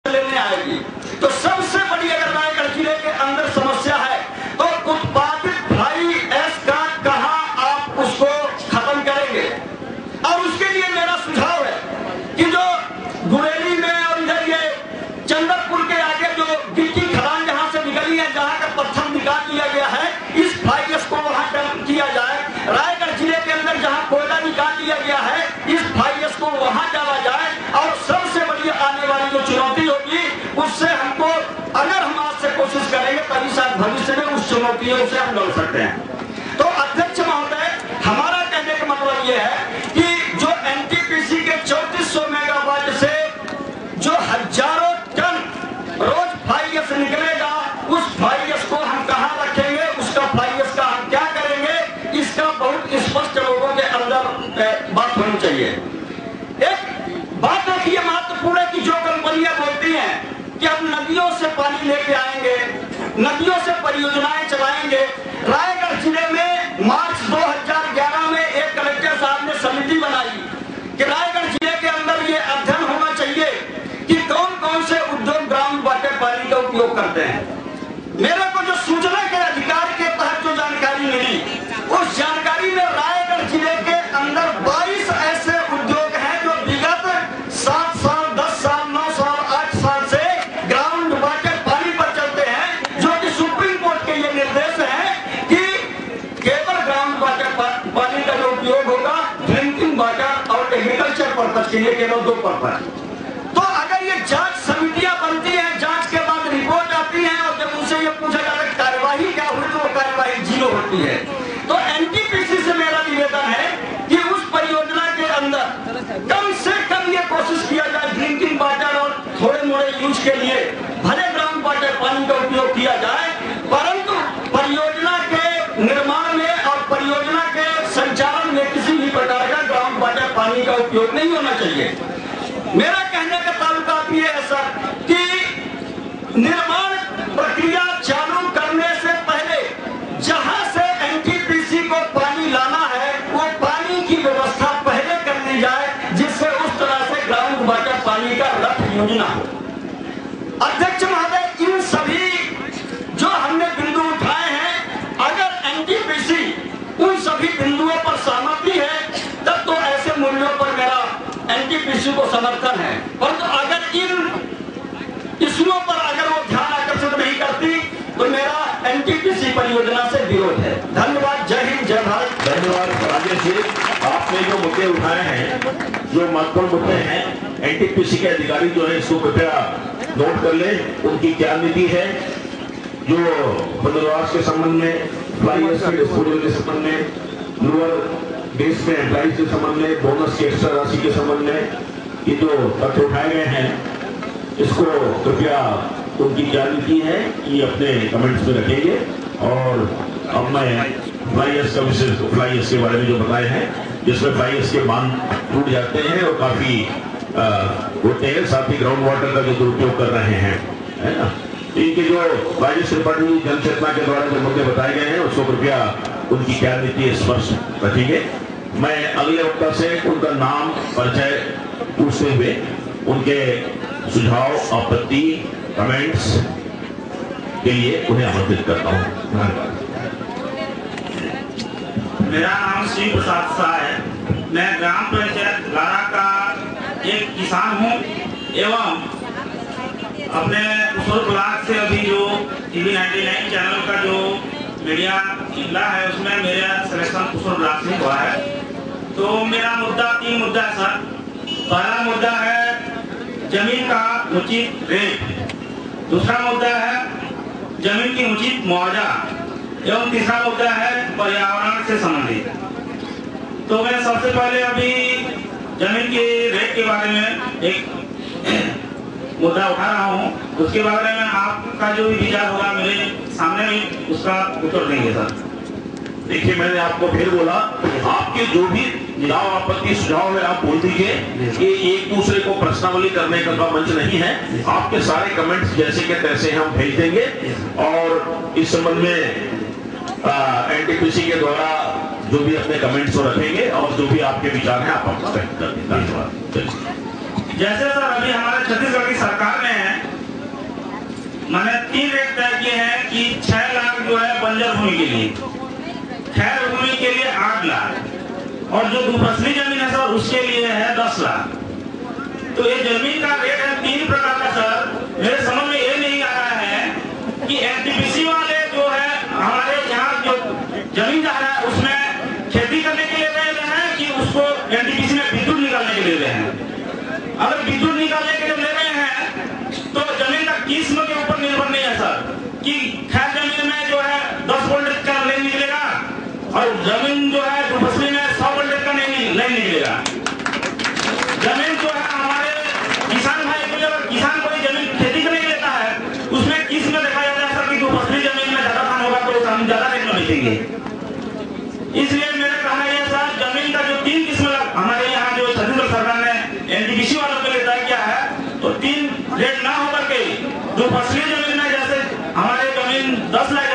लेने आएगी। तो सबसे बड़ी अगर रायगढ़ जिले के अंदर समस्या है तो उत्पादित फ्लाई ऐश का कहां आप उसको खत्म करेंगे। और उसके लिए मेरा सुझाव है कि जो गुरेली में और इधर ये चंदरपुर के आगे जो गिट्टी खदान जहां से निकली है, जहां का पत्थर निकाल लिया गया है, इस फ्लाई ऐश को वहां डंप किया जाए। रायगढ़ जिले के अंदर जहां कोयला निकाल लिया गया है, इस फ्लाई ऐश को वहां डाला जाए। और सबसे बड़ी आने वाली जो चुनौती होगी उससे हमको, अगर हम आज से कोशिश करेंगे तभी शायद भविष्य में उस चुनौतियों से हम लड़ सकते हैं। तो अध्यक्ष महोदय, हमारा कहने का मतलब यह है कि जो एनटीपीसी के 3400 मेगावाट से जो हजारों टन रोज फ्लाई ऐश निकलेगा, उस फ्लाई ऐश को हम कहां रखेंगे, उसका फ्लाई ऐश का हम क्या करेंगे, इसका बहुत स्पष्ट लोगों के अंदर बात होनी चाहिए। एक बात देखिए महत्वपूर्ण है कि जो कंपनियां बोलती हैं कि हम नदियों से पानी लेके आएंगे, नदियों से परियोजनाएं चलाएंगे। रायगढ़ जिले में मार्च 2011 में एक कलेक्टर साहब ने समिति बनाई कि रायगढ़ जिले के अंदर ये अध्ययन होना चाहिए कि कौन कौन से उद्योग ग्राउंड वाटर पानी का उपयोग करते हैं। मेरे को जो सूचना के अधिकार के तहत जो जानकारी मिली, उस जानकारी में रायगढ़ जिले के अंदर 22 ऐसे उद्योग हैं जो विगत 7 साल, 10 साल, 9 साल, 8 साल से ग्राउंड वाटर पानी पर चलते हैं, जो कि सुप्रीम कोर्ट के ये निर्देश हैं कि केवल ग्राउंड वाटर पानी का जो उपयोग होगा ड्रिंकिंग वाटर और एग्रीकल्चर पर्पज के लिए, केवल 2 पर्पज। तो अगर ये जांच समितियां बनती हैं, जांच के बाद रिपोर्ट आती है और जब उनसे ये पूछा जाता है कार्यवाही क्या हुई, तो वो कार्यवाही 0 होती है। तो एनटीपीसी से मेरा निवेदन है कि उस परियोजना के अंदर कम से कम ये कोशिश किया जाए ड्रिंकिंग वाटर और थोड़े मोड़े यूज के लिए भले ग्राउंड वाटर पानी का उपयोग किया जाए, परंतु परियोजना के निर्माण में और परियोजना के संचालन में किसी भी प्रकार का ग्राउंड वाटर पानी का उपयोग नहीं होना चाहिए। मेरा कहने का ताल्लुक ये है सर कि निर्माण प्रक्रिया चालू करने से पहले जहां से एनटीपीसी को पानी लाना है, वो पानी की व्यवस्था पहले कर ली जाए, जिससे उस तरह से ग्राउंड वाटर पानी का रथ योजना हो। अध्यक्ष महोदय, इन सभी जो हमने बिंदु उठाए हैं, अगर एनटीपीसी उन सभी बिंदुओं पर सहमति है तब तो ऐसे मूल्यों पर मेरा एनटीपीसी को समर्थन है। परंतु अगर इन इश्यूओं पर अगर वो ध्यान आकर्षित नहीं करती तो मेरा एनटीपीसी परियोजना से विरोध है। धन्यवाद। जय हिंद, जय भारत। धन्यवाद राजेश जी, आपने जो मुद्दे उठाए हैं, जो महत्वपूर्ण मुद्दे हैं, एनटीपीसी के अधिकारी जो है इसको कृपया नोट कर ले। उनकी क्या नीति है, जो पुनर्वास के संबंध में, फ्लाई ऐश के डिस्पोजल के संबंध में, लोअर बेस में एम्प्लॉइज के संबंध में, बोनस की एक्स्ट्रा राशि के संबंध में, ये जो तथ्य उठाए गए हैं, इसको कृपया उनकी क्या नीति है ये अपने कमेंट्स में रखेंगे। और अब मैं फ्लाई ऐश का विशेष फ्लाई ऐश के बारे में जो बताए हैं, जिसमें फ्लाई ऐश के बांध टूट जाते हैं और काफी होते हैं, साथ ही ग्राउंड वाटर का जो दुरुपयोग कर रहे हैं, है ना। इनके जो राजेश त्रिपाठी जनचेतना के द्वारा जो मुद्दे बताए गए हैं, उसको कृपया उनकी क्या नीति स्पष्ट रखेंगे। मैं अगले वक्ता से उनका नाम, परिचय पूछते हुए उनके सुझाव, आपत्ति, कमेंट्स के लिए उन्हें आमंत्रित करता हूं। धन्यवाद। मेरा नाम श्री प्रसाद शाह है। मैं ग्राम पंचायत लारा का एक किसान हूं एवं अपने कुसुर ब्लॉक से अभी जो टीवी 99 चैनल का जो मीडिया निकला है, उसमें मेरा सिलेक्शन कुसुर ब्लॉक से हुआ है। तो मेरा मुद्दा 3 मुद्दा है सर। पहला मुद्दा है जमीन का उचित रेट, दूसरा मुद्दा है जमीन की उचित मुआवजा एवं तीसरा मुद्दा है पर्यावरण से संबंधित। तो मैं सबसे पहले अभी जमीन के रेट के बारे में एक मुद्दा उठा रहा हूँ, उसके बारे में आपका जो भी विचार होगा मेरे सामने में उसका उत्तर देंगे सर। देखिए, मैंने आपको फिर बोला, आपके जो भी दाव, आपत्ति, सुझाव है आप बोल दीजिए। ये एक दूसरे को प्रश्नावली करने का मंच नहीं है। आपके सारे कमेंट्स जैसे के तैसे हम भेज देंगे और इस संबंध में एनटीपीसी के द्वारा जो भी अपने कमेंट्स को रखेंगे और जो भी आपके विचार हैं आप व्यक्त कर दें। धन्यवाद। जैसे सर अभी हमारे छत्तीसगढ़ की सरकार ने मैंने 3 रेट तय किए हैं कि 6 लाख जो है बंजर भूमि के लिए, खैर भूमि के लिए 8 लाख और जो दुफसली जमीन है सर उसके लिए है 10 लाख। तो ये जमीन का रेट है 3 प्रकार का सर। मेरे समझ में ये नहीं आ रहा है कि एनटीपीसी वाले जो है हमारे यहाँ जो जमीन जा रहा है उसमें खेती करने के लिए ले रहे हैं कि उसको एनटीपीसी में विद्युत निकालने के लिए ले रहे हैं। अगर विद्युत निकालने के लिए ले रहे हैं तो जमीन का किस्म के ऊपर निर्भर नहीं है सर कि खैर जमीन में जो है 10 वोल्टेज का लाइन निकलेगा और जमीन जो है दुफसली में 100 वोल्टेज का नहीं लाइन निकलेगा। जमीन जो है हमारे किसान भाई को, जब किसान कोई जमीन खेती करने के लेता है उसमें किस्म देखा जाता है सर कि दुफसली जमीन में ज्यादा धान होगा तो हम ज्यादा रेट में बेचेंगे। इसलिए मेरा कहना यह सर जमीन का जो 3 किस्म हमारे यहाँ जो छत्तीसगढ़ सरकार ने एनटीपीसी वालों के लिए तय किया है तो 3 रेट ना होकर के जो फसली जमीन में जैसे हमारे जमीन 10 लाख